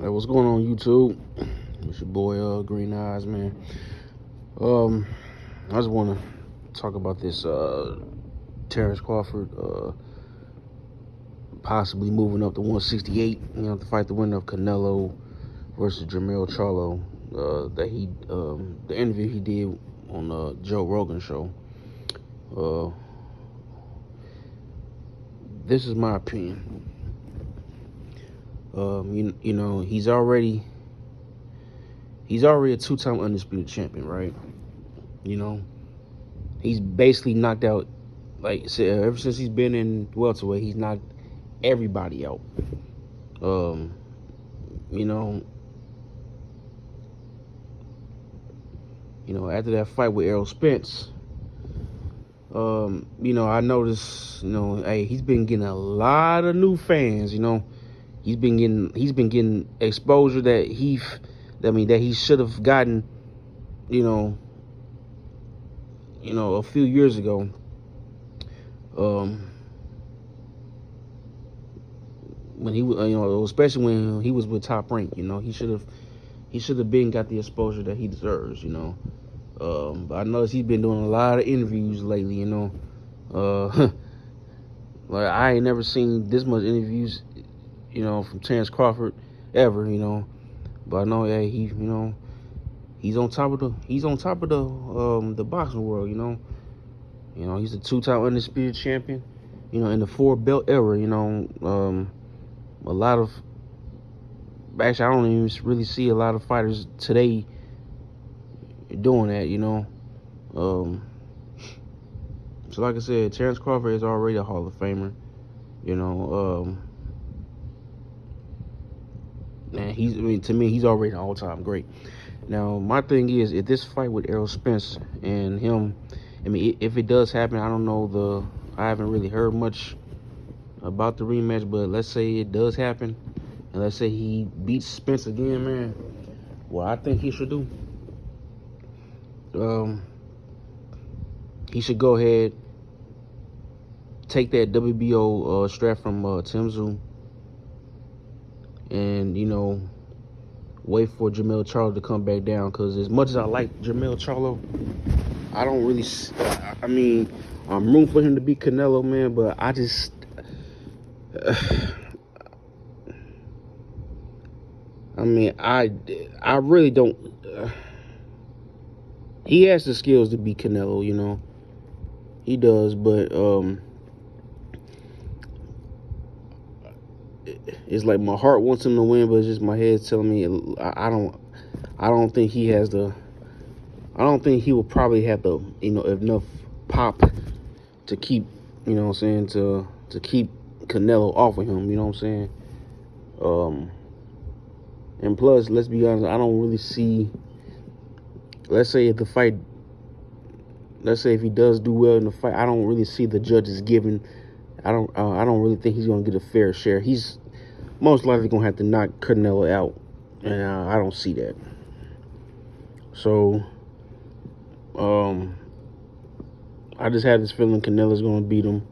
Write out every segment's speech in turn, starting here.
Hey, what's going on YouTube? It's your boy Green Eyes, man. I just want to talk about this Terrence Crawford possibly moving up to 168, to fight the winner of Canelo versus Jermell Charlo. The interview he did on Joe Rogan show. This is my opinion. He's already a two-time undisputed champion, right? He's basically knocked out, like I said, ever since he's been in welterweight, he's knocked everybody out. After that fight with Errol Spence, I noticed, hey, he's been getting a lot of new fans. He's been getting exposure that he should have gotten, a few years ago. When he was, especially when he was with Top Rank, he should have been got the exposure that he deserves, But I noticed he's been doing a lot of interviews lately, like I ain't never seen this much interviews, from Terrence Crawford ever, But I know, yeah, he's on top of the boxing world, He's a two-time undisputed champion, in the 4-belt era, a lot of, actually, I don't even really see a lot of fighters today doing that, So like I said, Terrence Crawford is already a Hall of Famer, and to me, he's already an all-time great. Now, my thing is, if this fight with Errol Spence and him, if it does happen, I don't know I haven't really heard much about the rematch, but let's say it does happen, and let's say he beats Spence again, man. What I think he should do, he should go ahead, take that WBO strap from Tim Tszyu, and wait for Jermell Charlo to come back down. Because as much as I like Jermell Charlo, I don't really. I'm rooting for him to beat Canelo, man, but I just. I really don't. He has the skills to beat Canelo, He does, but it's like my heart wants him to win, but it's just my head's telling me I don't think he has the. I don't think he will probably have the enough pop to keep to keep Canelo off of him. And plus, let's be honest, I don't really see. Let's say if he does do well in the fight, I don't really see the judges giving. I don't really think he's gonna get a fair share. He's most likely gonna have to knock Canelo out, and I don't see that. So, I just have this feeling Canelo's gonna beat him.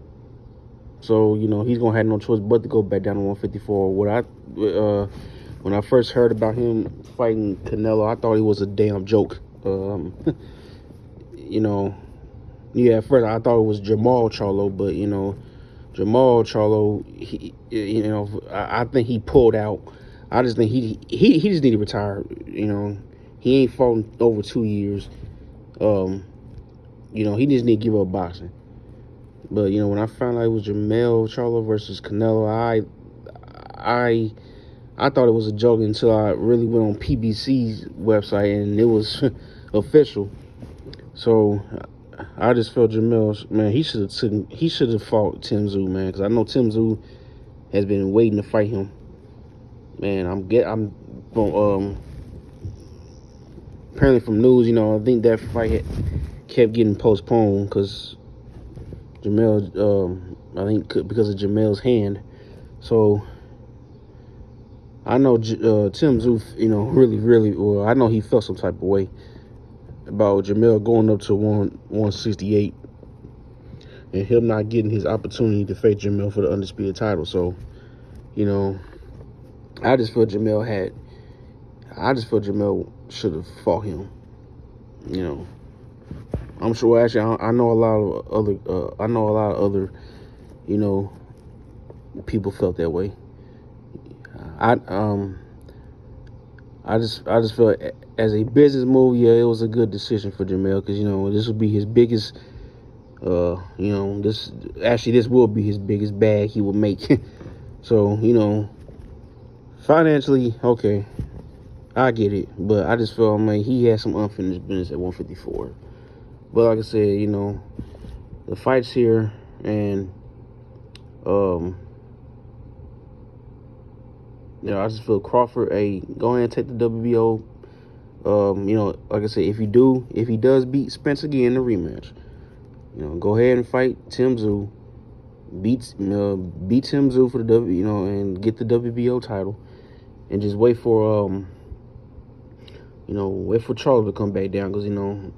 So he's gonna have no choice but to go back down to 154. When I first heard about him fighting Canelo, I thought he was a damn joke. At first I thought it was Jermell Charlo, but Jermell Charlo, I think he pulled out. I just think he just need to retire. He ain't fought in over 2 years. He just need to give up boxing. But when I found out it was Jermell Charlo versus Canelo, I thought it was a joke until I really went on PBC's website and it was official. So I just felt Jermell, man, he should have fought Tim Tszyu, man, because I know Tim Tszyu has been waiting to fight him. Man, apparently from news, I think that fight kept getting postponed because Jermell, I think because of Jermell's hand. So I know Tim Tszyu, really well. I know he felt some type of way about Jermell going up to 168 and him not getting his opportunity to face Jermell for the undisputed title. So, I just feel Jermell had. I just feel Jermell should have fought him. You know, I'm sure. Actually, I know a lot of other. I know a lot of other. You know, people felt that way. I I just felt as a business move, yeah, it was a good decision for Jermell because this would be his biggest. This will be his biggest bag he will make. So financially, okay, I get it, but I just felt he had some unfinished business at 154. But like I said, the fight's here, and I just feel Crawford, go ahead and take the WBO. Like I said, if he does beat Spence again in the rematch, go ahead and fight Tim Tszyu, beat Tim Tszyu for the and get the WBO title, and just wait for Charlo to come back down, because and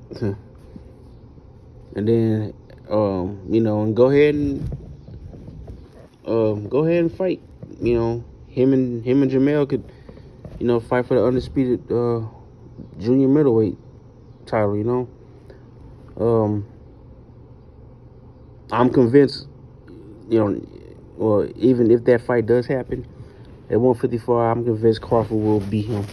then and go ahead and fight. Him and Jermell could fight for the undisputed junior middleweight title. I'm convinced, or even if that fight does happen at 154, I'm convinced Crawford will beat him.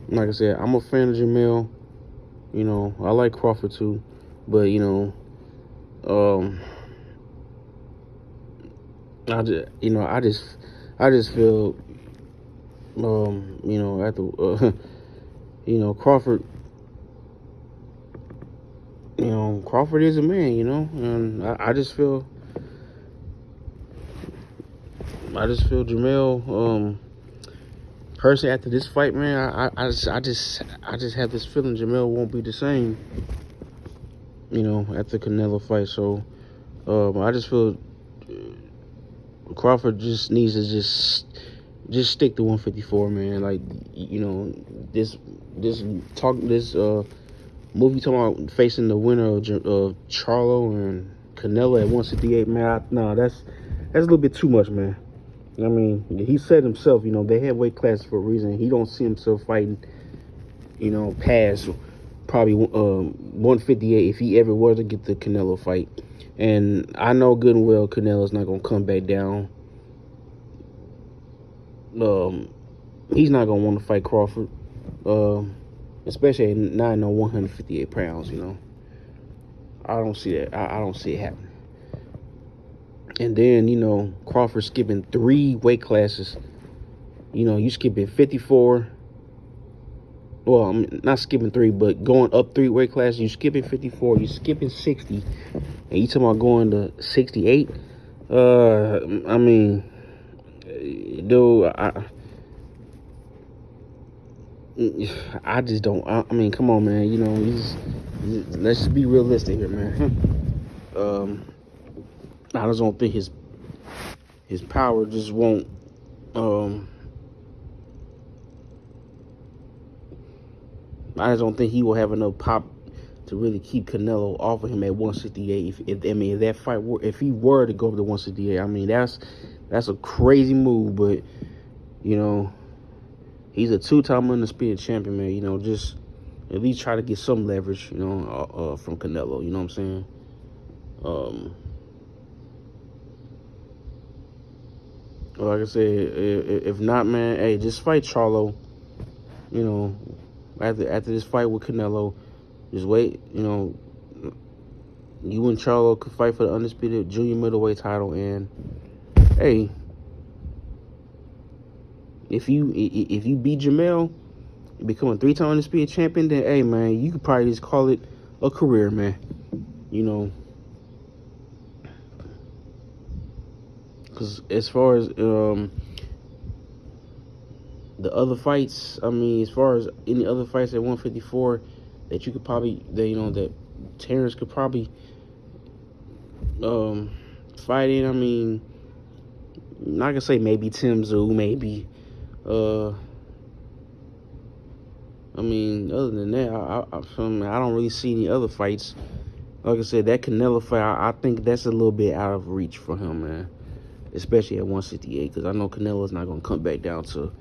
Like I said, I'm a fan of Jermell. I like Crawford too, but I just feel after Crawford. Crawford is a man, and I just feel Jermell, personally, after this fight, man, I just have this feeling Jermell won't be the same, after Canelo fight. So I just feel Crawford just needs to just stick to 154, man. Like, this movie talking about facing the winner of Charlo and Canelo at 168, man. That's a little bit too much, man. I mean, he said himself, they have weight classes for a reason. He don't see himself fighting, past probably 158 if he ever were to get the Canelo fight. And I know good and well Canelo's not gonna come back down. He's not gonna want to fight Crawford. Especially not in 158 pounds, I don't see that. I don't see it happening. And then, Crawford skipping 3 weight classes. You skipping 54. Well, I'm not skipping 3, but going up 3 weight classes. You skipping 54. You skipping 60. And you talking about going to 68? I mean, dude, I just don't. I mean, come on, man. Let's just be realistic here, man. I just don't think his power just won't. I just don't think he will have enough pop to really keep Canelo off of him at 168. If that fight if he were to go up to 168, I mean that's a crazy move, but he's a 2-time undisputed champion, man. Just at least try to get some leverage, from Canelo. You know what I'm saying? Like I said, if not, man, hey, just fight Charlo. After this fight with Canelo, just wait. You and Charlo could fight for the undisputed junior middleweight title, and hey, if you beat Jermell, become a 3-time undisputed champion, then hey, man, you could probably just call it a career, man. Because as far as the other fights, I mean, as far as any other fights at 154 that you could probably, that Terrence could probably fight in, I mean, I'm not gonna say maybe Tim Tszyu, maybe. I mean, other than that, I don't really see any other fights. Like I said, that Canelo fight, I think that's a little bit out of reach for him, man. especially at 168, because I know Canelo's not going to come back down to.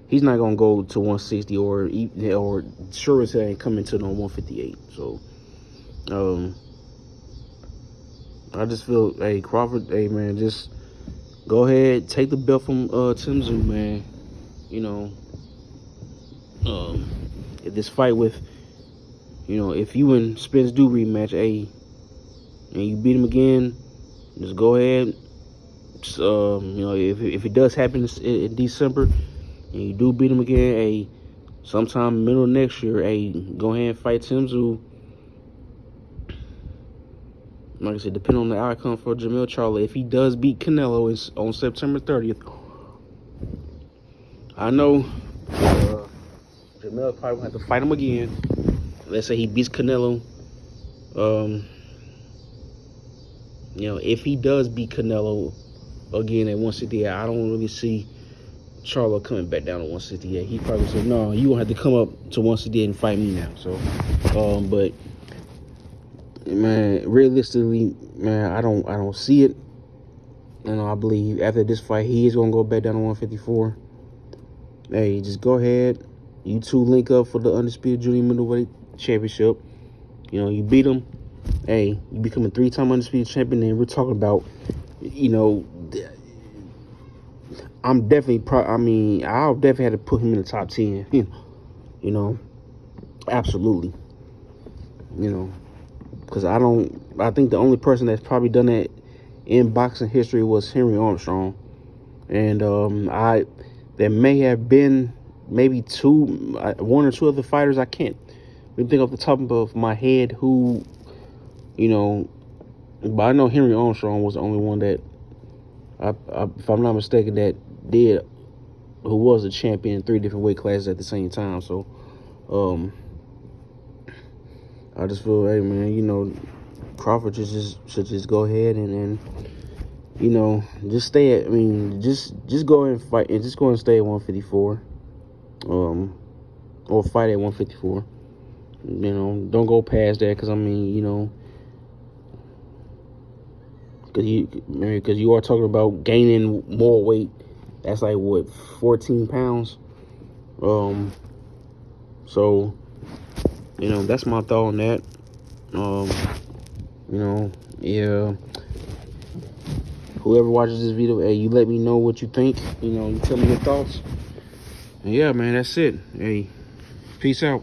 He's not going to go to 160 or sure as hell ain't coming to no 158. So, I just feel, hey, Crawford, hey, man, just go ahead, take the belt from Tim Tszyu, man. You know, if this fight with, if you and Spence do rematch, hey, and you beat him again, just go ahead. If it does happen in December, and you do beat him again, hey, sometime middle of next year, hey, go ahead and fight Tim Tszyu. Like I said, depending on the outcome for Jermell Charlo, if he does beat Canelo, it's on September 30th. I know Jermell probably will have to fight him again. Let's say he beats Canelo. If he does beat Canelo again at 168, I don't really see Charlo coming back down to 168. He probably said, no, you won't have to come up to 168 and fight me now. So, but man, realistically, man, I don't see it. I believe after this fight, he is gonna go back down to 154. Hey, just go ahead. You two link up for the Undisputed Junior Middleweight Championship. You beat him. Hey, you become a 3-time Undisputed Champion, and we're talking about, I'm definitely I'll definitely have to put him in the top 10. Absolutely. Because I think the only person that's probably done that in boxing history was Henry Armstrong. And there may have been maybe one or two other fighters. I can't really think off the top of my head who, but I know Henry Armstrong was the only one that, if I'm not mistaken, that who was a champion in 3 different weight classes at the same time. So, I just feel, hey, man, Crawford should just go ahead and just stay at, just go ahead and fight, and just go and stay at 154, or fight at 154. Don't go past that, because because you are talking about gaining more weight. That's like what, 14 pounds. So, that's my thought on that. Yeah. Whoever watches this video, hey, you let me know what you think. You tell me your thoughts. And yeah, man, that's it. Hey, peace out.